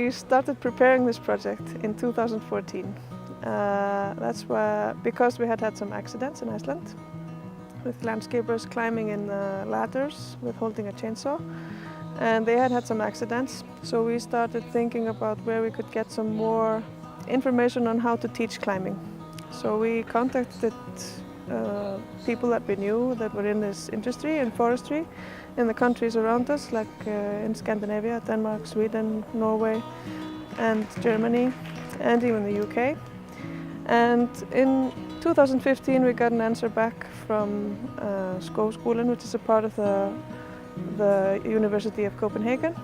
we started preparing this project in 2014. That's because we had some accidents in Iceland with landscapers climbing in ladders with holding a chainsaw, and they had some accidents. So we started thinking about where we could get some more information on how to teach climbing. So we contacted people that we knew that were in this industry, in forestry, in the countries around us, like in Scandinavia, Denmark, Sweden, Norway, and Germany, and even the UK. And in 2015 we got an answer back from Skogskolen, which is a part of the University of Copenhagen,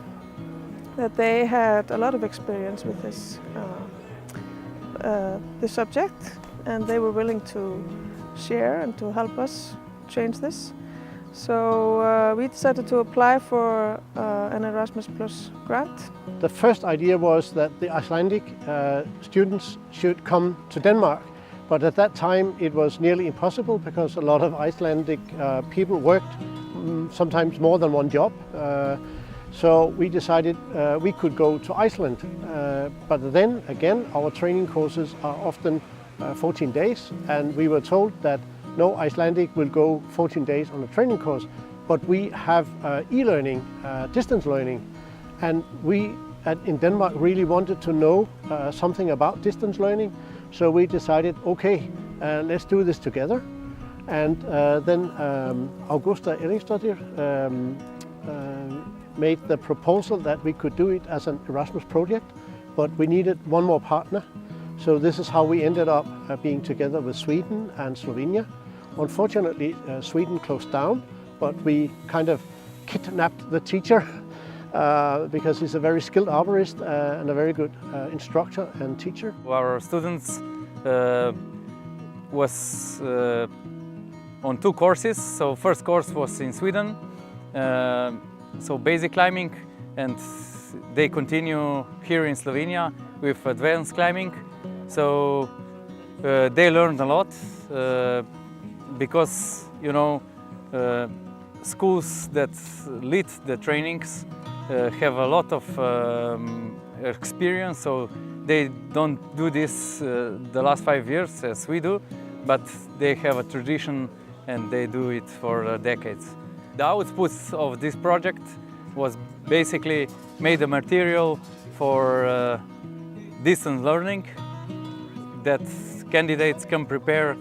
that they had a lot of experience with this subject, and they were willing to share and to help us change this. So we decided to apply for an Erasmus Plus grant. The first idea was that the Icelandic students should come to Denmark, but at that time it was nearly impossible because a lot of Icelandic people worked sometimes more than one job. So we decided we could go to Iceland, but then again our training courses are often 14 days, and we were told that no Icelandic will go 14 days on a training course, but we have e-learning, distance learning, and we in Denmark really wanted to know something about distance learning, so we decided, okay, let's do this together. And then Augusta Ellingsdottir made the proposal that we could do it as an Erasmus project, but we needed one more partner. So this is how we ended up being together with Sweden and Slovenia. Unfortunately, Sweden closed down, but we kind of kidnapped the teacher because he's a very skilled arborist and a very good instructor and teacher. Our students was on 2 courses. So first course was in Sweden, so basic climbing, and they continue here in Slovenia with advanced climbing. So they learned a lot because, you know, schools that lead the trainings have a lot of experience, so they don't do this the last 5 years as we do, but they have a tradition and they do it for decades. The outputs of this project was basically made a material for distance learning that candidates can prepare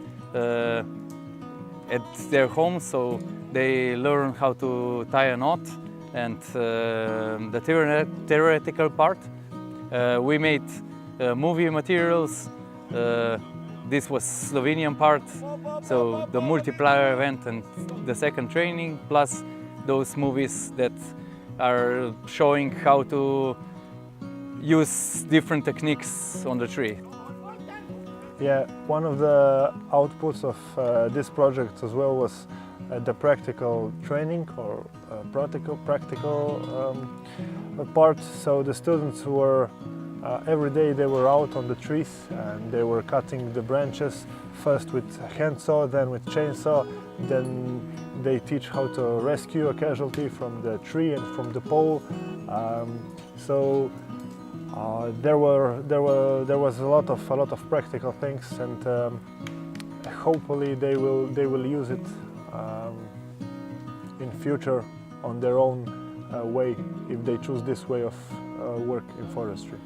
at their home, so they learn how to tie a knot and the theoretical part. We made movie materials. This was Slovenian part, so the multiplier event and the second training, plus those movies that are showing how to use different techniques on the tree. Yeah, one of the outputs of this project as well was the practical training or practical part. So the students were every day they were out on the trees and they were cutting the branches, first with handsaw, then with chainsaw. Then they teach how to rescue a casualty from the tree and from the pole. There was a lot of practical things, and hopefully they will use it in future on their own way if they choose this way of work in forestry.